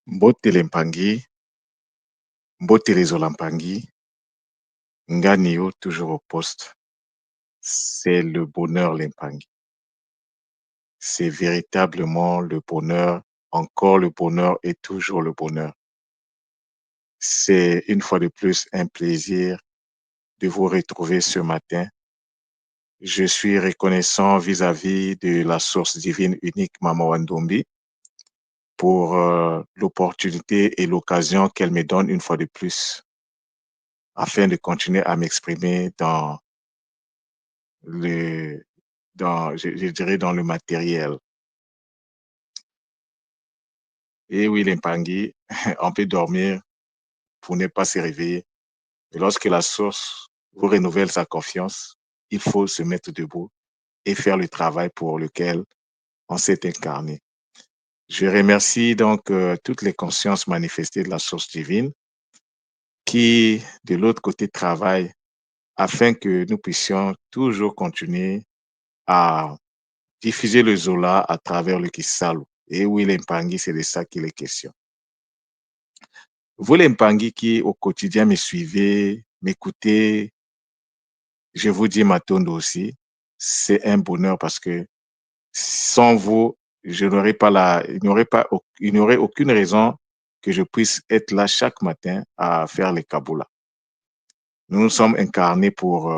Mbote Lempangi, Mbote Lempangi, Nganio toujours au poste. C'est le bonheur Lempangi. C'est véritablement le bonheur, encore le bonheur et toujours le bonheur. C'est une fois de plus un plaisir de vous retrouver ce matin. Je suis reconnaissant vis-à-vis de la source divine unique Maman Wandombi pour l'opportunité et l'occasion qu'elle me donne une fois de plus afin de continuer à m'exprimer je dirais dans le matériel. Et oui, Lempangi, on peut dormir pour ne pas se réveiller. Et lorsque la source vous renouvelle sa confiance, il faut se mettre debout et faire le travail pour lequel on s'est incarné. Je remercie donc toutes les consciences manifestées de la source divine qui, de l'autre côté, travaillent afin que nous puissions toujours continuer à diffuser le Zola à travers le Kisalu. Et oui, Lempangi, c'est de ça qu'il est question. Vous, Lempangi, qui au quotidien me suivez, m'écoutez, je vous dis Matondo aussi, c'est un bonheur parce que sans vous, je n'aurais pas il n'y aurait aucune raison que je puisse être là chaque matin à faire les Kaboula. Nous nous sommes incarnés pour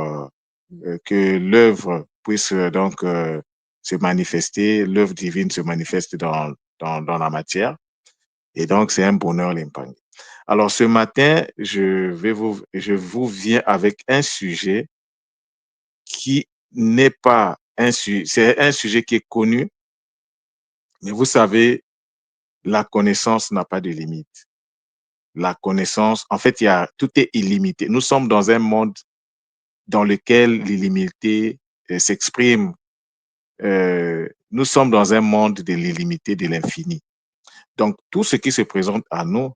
que l'œuvre puisse se manifester, l'œuvre divine se manifeste dans la matière. Et donc, c'est un bonheur, Lempangi. Alors, ce matin, je vous viens avec un sujet qui n'est pas un sujet, c'est un sujet qui est connu, mais vous savez, la connaissance n'a pas de limite. La connaissance, en fait, tout est illimité. Nous sommes dans un monde dans lequel l'illimité s'exprime. Nous sommes dans un monde de l'illimité, de l'infini. Donc, tout ce qui se présente à nous,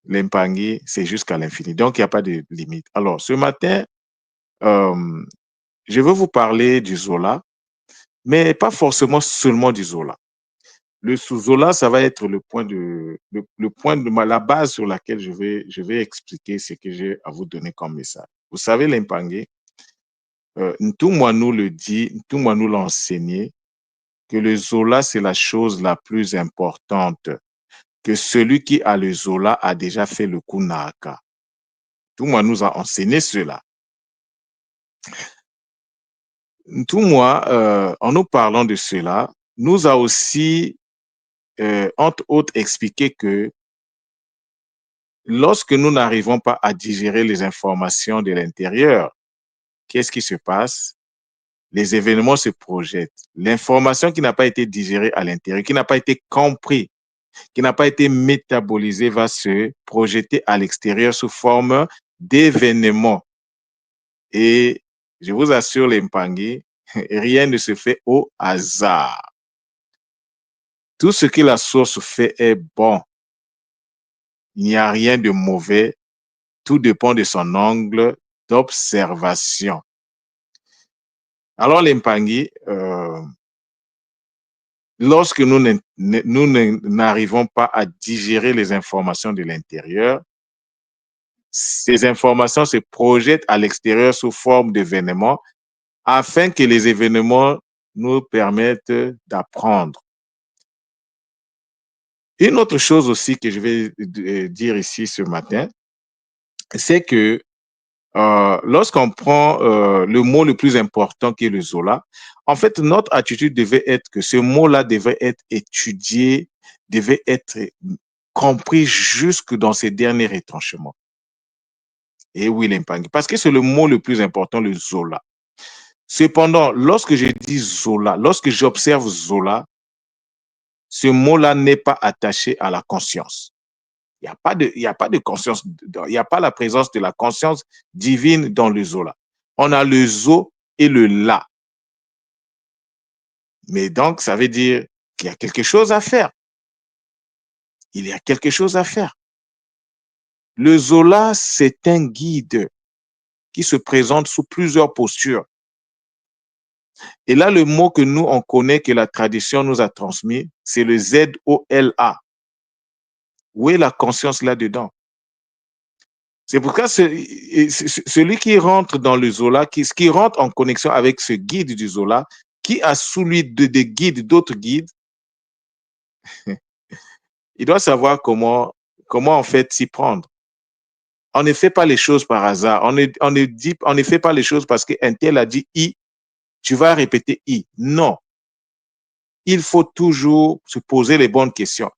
Lempangi, c'est jusqu'à l'infini. Donc, il n'y a pas de limite. Alors, ce matin, euh, je veux vous parler du Zola, mais pas forcément seulement du Zola. Le sous-Zola, ça va être la base sur laquelle je vais expliquer ce que j'ai à vous donner comme message. Vous savez, Lempangi, Ntumwanu le dit, Ntumwanu l'a enseigné, que le Zola, c'est la chose la plus importante, que celui qui a le Zola a déjà fait le Kunaka. Ntumwanu nous a enseigné cela. En nous parlant de cela, nous a aussi, entre autres, expliqué que lorsque nous n'arrivons pas à digérer les informations de l'intérieur, qu'est-ce qui se passe? Les événements se projettent. L'information qui n'a pas été digérée à l'intérieur, qui n'a pas été comprise, qui n'a pas été métabolisée, va se projeter à l'extérieur sous forme d'événements. Et je vous assure, les Mpangi, rien ne se fait au hasard. Tout ce que la source fait est bon. Il n'y a rien de mauvais. Tout dépend de son angle d'observation. Alors, les Mpangi, lorsque nous n'arrivons pas à digérer les informations de l'intérieur, ces informations se projettent à l'extérieur sous forme d'événements afin que les événements nous permettent d'apprendre. Une autre chose aussi que je vais dire ici ce matin, c'est que lorsqu'on prend le mot le plus important qui est le Zola, en fait, notre attitude devait être que ce mot-là devait être étudié, devait être compris jusque dans ses derniers retranchements. Et oui, Lempangi, parce que c'est le mot le plus important, le Zola. Cependant, lorsque je dis Zola, lorsque j'observe Zola, ce mot-là n'est pas attaché à la conscience. Il n'y a pas de conscience, il n'y a pas la présence de la conscience divine dans le Zola. On a le Zo et le La. Mais donc, ça veut dire qu'il y a quelque chose à faire. Il y a quelque chose à faire. Le Zola, c'est un guide qui se présente sous plusieurs postures. Et là, le mot que nous, on connaît, que la tradition nous a transmis, c'est le Z-O-L-A. Où est la conscience là-dedans? C'est pourquoi celui qui rentre dans le Zola, qui rentre en connexion avec ce guide du Zola, qui a sous lui des guides, d'autres guides, il doit savoir comment en fait s'y prendre. On ne fait pas les choses par hasard. On ne fait pas les choses parce qu'un tel a dit I, tu vas répéter I. Non. Il faut toujours se poser les bonnes questions.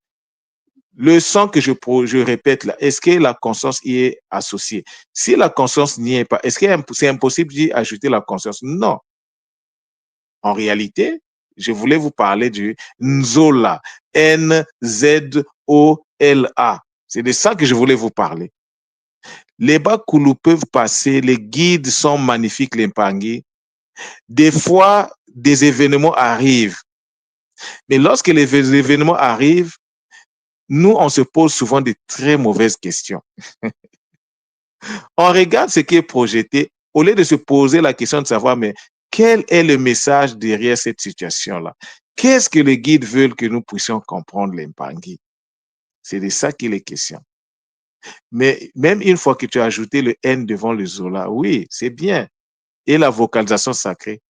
Le sang que je répète là, est-ce que la conscience y est associée? Si la conscience n'y est pas, est-ce que c'est impossible d'y ajouter la conscience? Non. En réalité, je voulais vous parler du Nzola. N-Z-O-L-A. C'est de ça que je voulais vous parler. Les Bakoulou peuvent passer, les guides sont magnifiques, les Mpangui. Des fois, des événements arrivent. Mais lorsque les événements arrivent, nous, on se pose souvent de très mauvaises questions. On regarde ce qui est projeté au lieu de se poser la question de savoir, mais quel est le message derrière cette situation-là? Qu'est-ce que les guides veulent que nous puissions comprendre, les Mpangui? C'est de ça qu'il est question. Mais même une fois que tu as ajouté le N devant le Zola, oui, c'est bien. Et la vocalisation sacrée.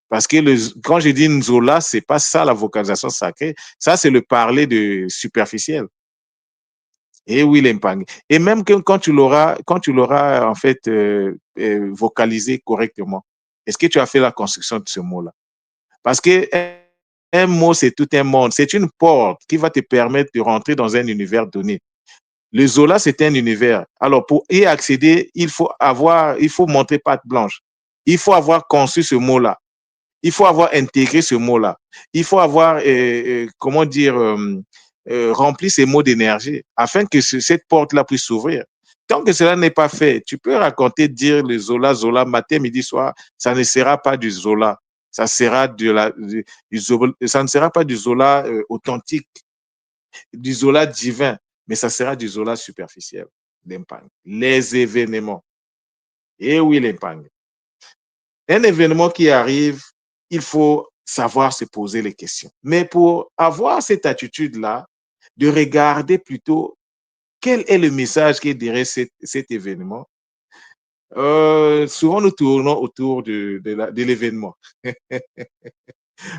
Parce que quand je dis Nzola, c'est pas ça la vocalisation sacrée. Ça, c'est le parler de superficiel. Et oui, l'impang. Et même que quand tu l'auras en fait vocalisé correctement, est-ce que tu as fait la construction de ce mot-là? Parce que un mot, c'est tout un monde. C'est une porte qui va te permettre de rentrer dans un univers donné. Le Zola, c'est un univers. Alors, pour y accéder, il faut montrer patte blanche. Il faut avoir conçu ce mot-là. Il faut avoir intégré ce mot-là. Il faut avoir, comment dire, rempli ces mots d'énergie afin que cette porte-là puisse s'ouvrir. Tant que cela n'est pas fait, tu peux raconter, dire le Zola, Zola, matin, midi, soir, ça ne sera pas du Zola. Ça sera ça ne sera pas du Zola authentique, du Zola divin, mais ça sera du Zola superficiel, l'impact. Les événements. Et oui, l'impact. Un événement qui arrive, il faut savoir se poser les questions. Mais pour avoir cette attitude-là, de regarder plutôt quel est le message qui est derrière cet événement, souvent nous tournons autour de l'événement.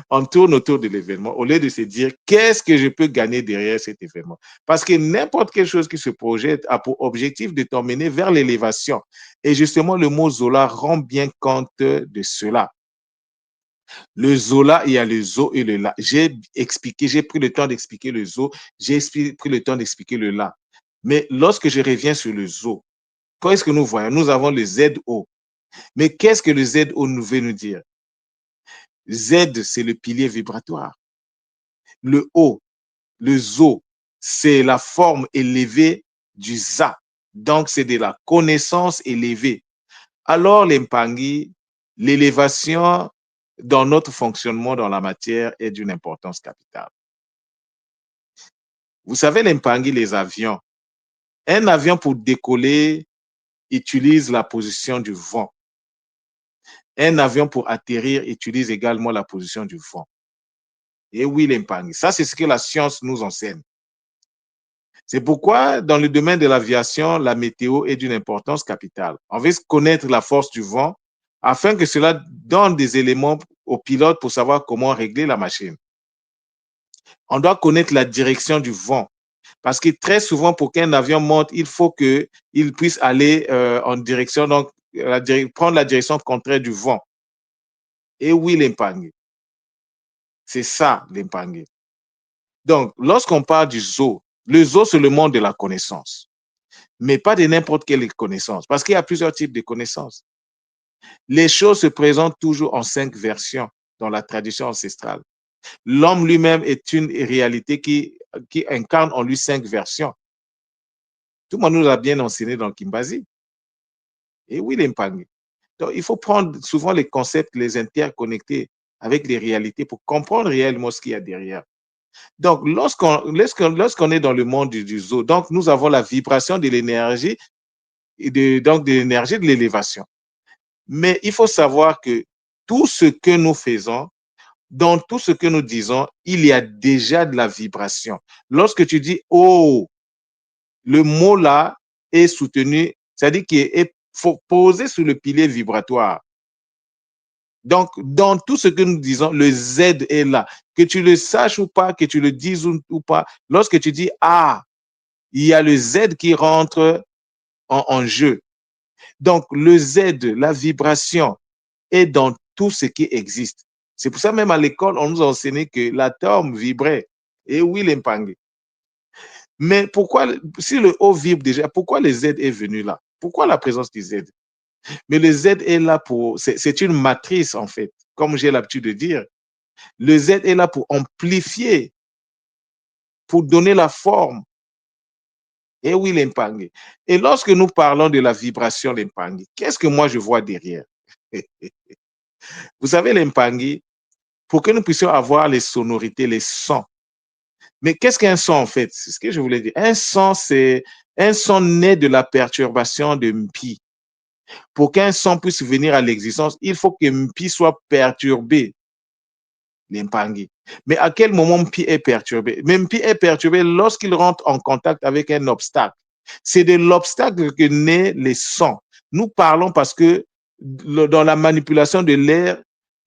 On tourne autour de l'événement au lieu de se dire qu'est-ce que je peux gagner derrière cet événement. Parce que n'importe quelle chose qui se projette a pour objectif de t'emmener vers l'élévation. Et justement, le mot Zola rend bien compte de cela. Le Zola, il y a le Zo et le La. J'ai pris le temps d'expliquer le Zo, j'ai pris le temps d'expliquer le La. Mais lorsque je reviens sur le Zo, qu'est-ce que nous voyons? Nous avons le ZO. Mais qu'est-ce que le ZO nous veut nous dire? Z, c'est le pilier vibratoire. Le O, le Zo, c'est la forme élevée du Za. Donc, c'est de la connaissance élevée. Alors, les Mpangui, l'élévation dans notre fonctionnement dans la matière est d'une importance capitale. Vous savez, les Mpangui, les avions, un avion pour décoller utilise la position du vent. Un avion pour atterrir utilise également la position du vent. Et oui, les Mpangui, ça c'est ce que la science nous enseigne. C'est pourquoi dans le domaine de l'aviation, la météo est d'une importance capitale. On veut connaître la force du vent afin que cela donne des éléments au pilote pour savoir comment régler la machine. On doit connaître la direction du vent parce que très souvent, pour qu'un avion monte, il faut qu'il puisse aller en direction, donc prendre la direction contraire du vent. Et oui, l'impangé. C'est ça, l'impangé. Donc, lorsqu'on parle du zoo, le zoo, c'est le monde de la connaissance, mais pas de n'importe quelle connaissance, parce qu'il y a plusieurs types de connaissances. Les choses se présentent toujours en 5 versions dans la tradition ancestrale. L'homme lui-même est une réalité qui incarne en lui 5 versions. Tout le monde nous a bien enseigné dans Kimbazi. Et oui, l'impangé. Donc, il faut prendre souvent les concepts, les interconnecter avec les réalités pour comprendre réellement ce qu'il y a derrière. Donc, lorsqu'on est dans le monde du zoo, donc nous avons la vibration de l'énergie, donc de l'énergie de l'élévation. Mais il faut savoir que tout ce que nous faisons dans tout ce que nous disons, il y a déjà de la vibration. Lorsque tu dis oh, le mot là est soutenu, c'est-à-dire qu'il est posé sur le pilier vibratoire. Donc, dans tout ce que nous disons, le Z est là. Que tu le saches ou pas, que tu le dises ou pas, lorsque tu dis ah, il y a le Z qui rentre en jeu. Donc, le Z, la vibration, est dans tout ce qui existe. C'est pour ça même à l'école, on nous a enseigné que l'atome vibrait. Et oui, l'impangé. Mais pourquoi, si le O vibre déjà, pourquoi le Z est venu là? Pourquoi la présence du Z? Mais le Z est là pour, c'est une matrice en fait, comme j'ai l'habitude de dire. Le Z est là pour amplifier, pour donner la forme. Et oui, l'impangé. Et lorsque nous parlons de la vibration l'impangé, qu'est-ce que moi je vois derrière? Vous savez, l'impangé, pour que nous puissions avoir les sonorités, les sons. Mais qu'est-ce qu'un son en fait? C'est ce que je voulais dire. Un son, c'est un son né de la perturbation de Mpi. Pour qu'un son puisse venir à l'existence, il faut que Mpi soit perturbé, l'impangé. Mais à quel moment Mpi est perturbé? Mais Mpi est perturbé lorsqu'il rentre en contact avec un obstacle. C'est de l'obstacle que naît les sons. Nous parlons parce que dans la manipulation de l'air,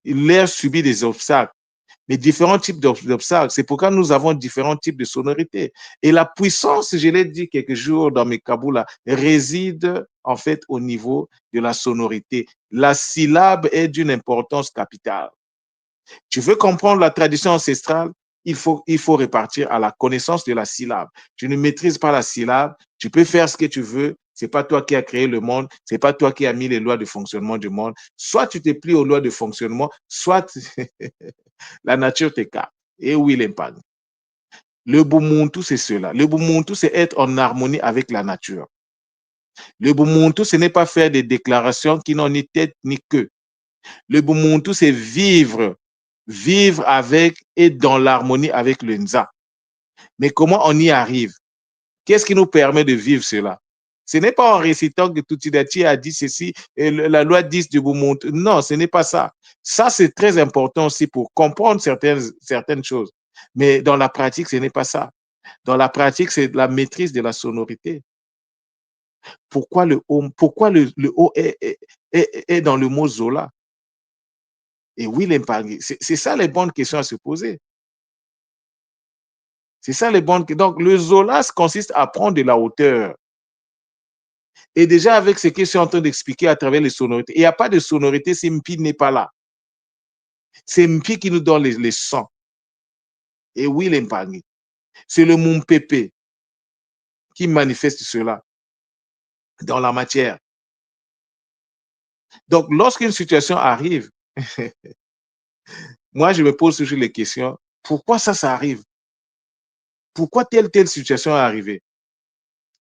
l'air subit des obstacles, mais différents types d'obstacles. C'est pourquoi nous avons différents types de sonorités. Et la puissance, je l'ai dit quelques jours dans mes kaboulas, réside en fait au niveau de la sonorité. La syllabe est d'une importance capitale. Tu veux comprendre la tradition ancestrale, il faut répartir à la connaissance de la syllabe. Tu ne maîtrises pas la syllabe, tu peux faire ce que tu veux, c'est pas toi qui as créé le monde, c'est pas toi qui as mis les lois de fonctionnement du monde. Soit tu te plies aux lois de fonctionnement, soit la nature t'écarte. Et oui, l'impact. Le Bumuntu, c'est cela. Le Bumuntu, c'est être en harmonie avec la nature. Le Bumuntu, ce n'est pas faire des déclarations qui n'ont ni tête ni queue. Le Bumuntu, c'est vivre, vivre avec et dans l'harmonie avec le Nza. Mais comment on y arrive? Qu'est-ce qui nous permet de vivre cela? Ce n'est pas en récitant que Tutidati a dit ceci, et la loi 10 du Bumuntu. Non, ce n'est pas ça. Ça, c'est très important aussi pour comprendre certaines choses. Mais dans la pratique, ce n'est pas ça. Dans la pratique, c'est la maîtrise de la sonorité. Pourquoi le O est dans le mot Zola? Et oui, l'impact. C'est ça les bonnes questions à se poser. C'est ça les bonnes questions. Donc, le Zola consiste à prendre de la hauteur. Et déjà, avec ce que je suis en train d'expliquer à travers les sonorités, il n'y a pas de sonorité si Mpi n'est pas là. C'est Mpi qui nous donne les sons. Et oui, l'impact. C'est le Mumpepe qui manifeste cela dans la matière. Donc, lorsqu'une situation arrive, moi, je me pose toujours les questions, pourquoi ça arrive? Pourquoi telle situation est arrivée?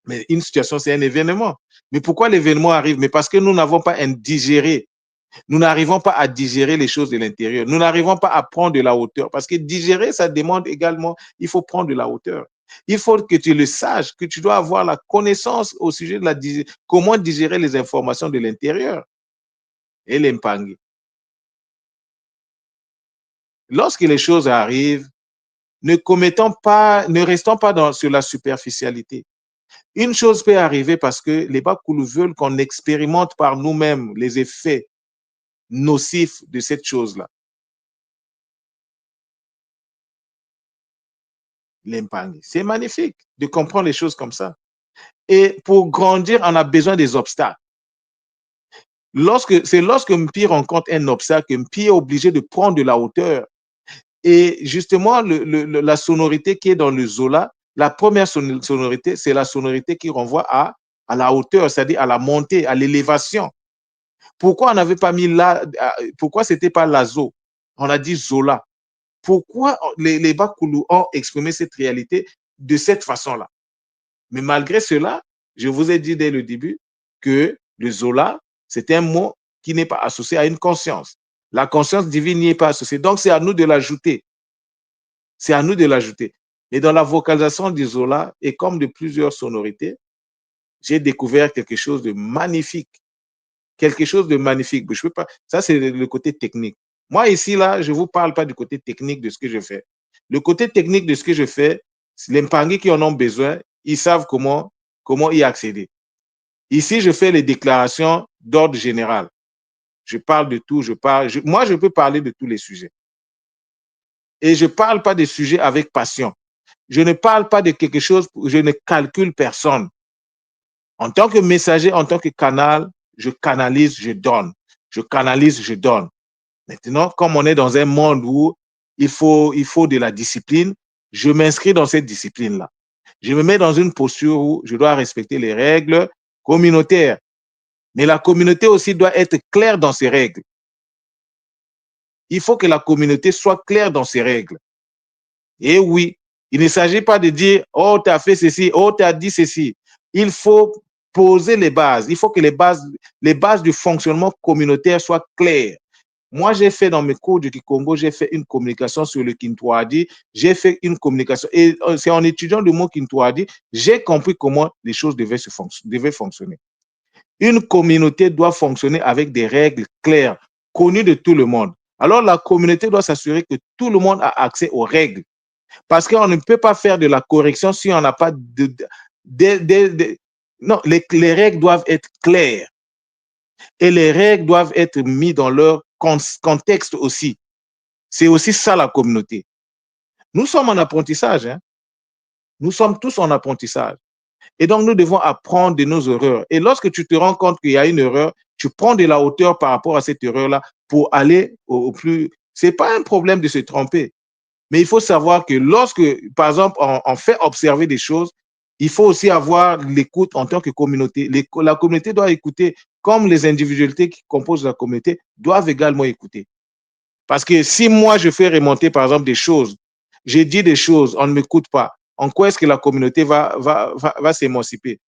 Mais une situation, c'est un événement. Mais pourquoi l'événement arrive? Mais parce que nous n'avons pas digéré. Nous n'arrivons pas à digérer les choses de l'intérieur. Nous n'arrivons pas à prendre de la hauteur. Parce que digérer, ça demande également, il faut prendre de la hauteur. Il faut que tu le saches, que tu dois avoir la connaissance au sujet de comment digérer les informations de l'intérieur. Et l'impangé. Lorsque les choses arrivent, ne restons pas sur la superficialité. Une chose peut arriver parce que les Bakoulou veulent qu'on expérimente par nous-mêmes les effets nocifs de cette chose-là. L'impact. C'est magnifique de comprendre les choses comme ça. Et pour grandir, on a besoin des obstacles. C'est lorsque Mpi rencontre un obstacle que Mpi est obligé de prendre de la hauteur. Et justement, la sonorité qui est dans le Zola, la première sonorité, c'est la sonorité qui renvoie à la hauteur, c'est-à-dire à la montée, à l'élévation. Pourquoi on n'avait pas mis là, pourquoi c'était pas Lazo? On a dit Zola. Pourquoi les Bakoulou ont exprimé cette réalité de cette façon-là? Mais malgré cela, je vous ai dit dès le début que le Zola, c'est un mot qui n'est pas associé à une conscience. La conscience divine n'y est pas associée. Donc, c'est à nous de l'ajouter. C'est à nous de l'ajouter. Et dans la vocalisation du Zola, et comme de plusieurs sonorités, j'ai découvert quelque chose de magnifique. Quelque chose de magnifique. Je peux pas. Ça, c'est le côté technique. Moi, ici, là, je ne vous parle pas du côté technique de ce que je fais. Le côté technique de ce que je fais, les Mpangui qui en ont besoin, ils savent comment y accéder. Ici, je fais les déclarations d'ordre général. Je parle de tout, moi, je peux parler de tous les sujets. Et je ne parle pas des sujets avec passion. Je ne parle pas de quelque chose, je ne calcule personne. En tant que messager, en tant que canal, je canalise, je donne. Je canalise, je donne. Maintenant, comme on est dans un monde où il faut de la discipline, je m'inscris dans cette discipline-là. Je me mets dans une posture où je dois respecter les règles communautaires. Mais la communauté aussi doit être claire dans ses règles. Il faut que la communauté soit claire dans ses règles. Et oui, il ne s'agit pas de dire, oh, tu as fait ceci, oh, tu as dit ceci. Il faut poser les bases. Il faut que les bases du fonctionnement communautaire soient claires. Moi, j'ai fait dans mes cours du Kikongo, j'ai fait une communication sur le Kintwadi, j'ai fait une communication, et c'est en étudiant le mot Kintwadi, j'ai compris comment les choses devaient fonctionner. Une communauté doit fonctionner avec des règles claires, connues de tout le monde. Alors, la communauté doit s'assurer que tout le monde a accès aux règles. Parce qu'on ne peut pas faire de la correction si on n'a pas non, les règles doivent être claires. Et les règles doivent être mises dans leur contexte aussi. C'est aussi ça la communauté. Nous sommes en apprentissage. Hein? Nous sommes tous en apprentissage. Et donc, nous devons apprendre de nos erreurs. Et lorsque tu te rends compte qu'il y a une erreur, tu prends de la hauteur par rapport à cette erreur-là pour aller au plus. Ce n'est pas un problème de se tromper. Mais il faut savoir que lorsque, par exemple, on fait observer des choses, il faut aussi avoir l'écoute en tant que communauté. La communauté doit écouter, comme les individualités qui composent la communauté doivent également écouter. Parce que si moi, je fais remonter, par exemple, des choses, j'ai dit des choses, on ne m'écoute pas, en quoi est-ce que la communauté va s'émanciper?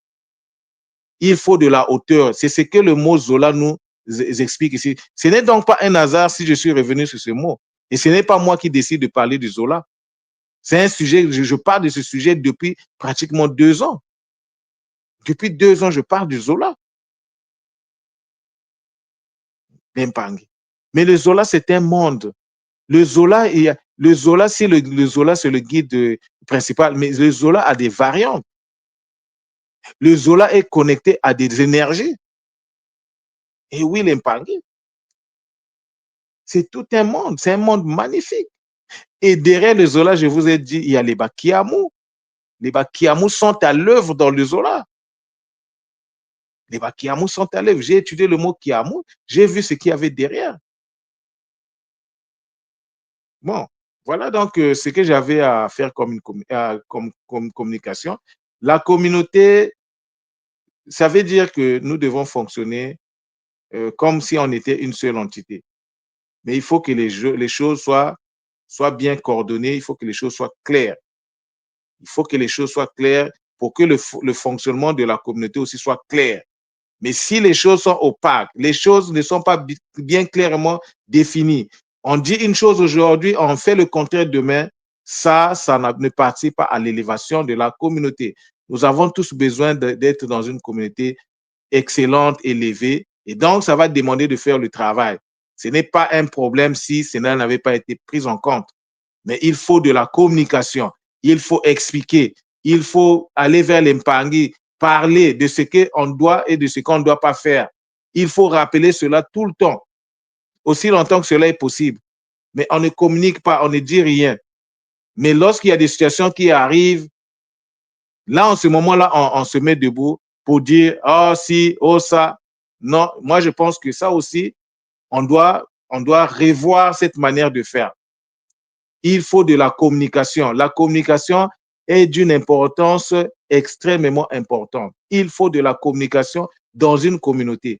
Il faut de la hauteur. C'est ce que le mot Zola nous explique ici. Ce n'est donc pas un hasard si je suis revenu sur ce mot. Et ce n'est pas moi qui décide de parler du Zola. C'est un sujet, je parle de ce sujet depuis pratiquement 2 ans. Depuis 2 ans, je parle du Zola. L'Impangi. Mais le Zola, c'est un monde. Le Zola, c'est le Zola, c'est le guide principal, mais le Zola a des variantes. Le Zola est connecté à des énergies. Et oui, l'Impangi, c'est tout un monde. C'est un monde magnifique. Et derrière le Zola, je vous ai dit, il y a les Bakiamu. Les Bakiamu sont à l'œuvre dans le Zola. Les Bakiamu sont à l'œuvre. J'ai étudié le mot Kiamu, j'ai vu ce qu'il y avait derrière. Bon, voilà donc ce que j'avais à faire comme communication. La communauté, ça veut dire que nous devons fonctionner comme si on était une seule entité. Mais il faut que les choses soient bien coordonnées, il faut que les choses soient claires. Il faut que les choses soient claires pour que le fonctionnement de la communauté aussi soit clair. Mais si les choses sont opaques, les choses ne sont pas bien clairement définies, on dit une chose aujourd'hui, on fait le contraire demain, ça ne participe pas à l'élévation de la communauté. Nous avons tous besoin d'être dans une communauté excellente, élevée, et donc ça va demander de faire le travail. Ce n'est pas un problème si cela n'avait pas été pris en compte, mais il faut de la communication, il faut expliquer, il faut aller vers l'Impangi, parler de ce qu'on doit et de ce qu'on ne doit pas faire. Il faut rappeler cela tout le temps, aussi longtemps que cela est possible. Mais on ne communique pas, on ne dit rien. Mais lorsqu'il y a des situations qui arrivent, là, en ce moment-là, on se met debout pour dire, oh si, oh ça. Non, moi, je pense que ça aussi, on doit revoir cette manière de faire. Il faut de la communication. La communication est d'une importance extrêmement importante. Il faut de la communication dans une communauté.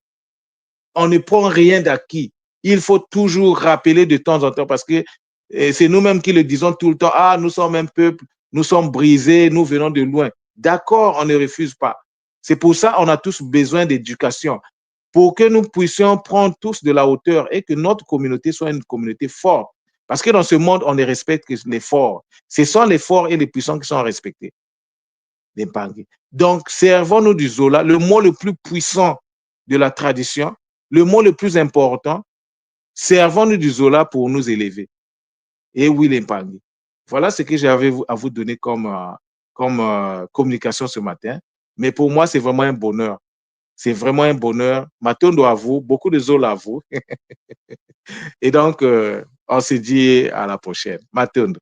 On ne prend rien d'acquis. Il faut toujours rappeler de temps en temps parce que c'est nous-mêmes qui le disons tout le temps. Ah, nous sommes un peuple, nous sommes brisés, nous venons de loin. D'accord, on ne refuse pas. C'est pour ça qu'on a tous besoin d'éducation pour que nous puissions prendre tous de la hauteur et que notre communauté soit une communauté forte. Parce que dans ce monde, on ne respecte que les forts. Ce sont les forts et les puissants qui sont respectés. Donc, servons-nous du Zola, le mot le plus puissant de la tradition, le mot le plus important, Servons-nous du Zola pour nous élever. Et Will Pangui. Voilà ce que j'avais à vous donner comme communication ce matin. Mais pour moi, c'est vraiment un bonheur. C'est vraiment un bonheur. Matondo à vous, beaucoup de Zola à vous. Et donc, on se dit à la prochaine. Matondo.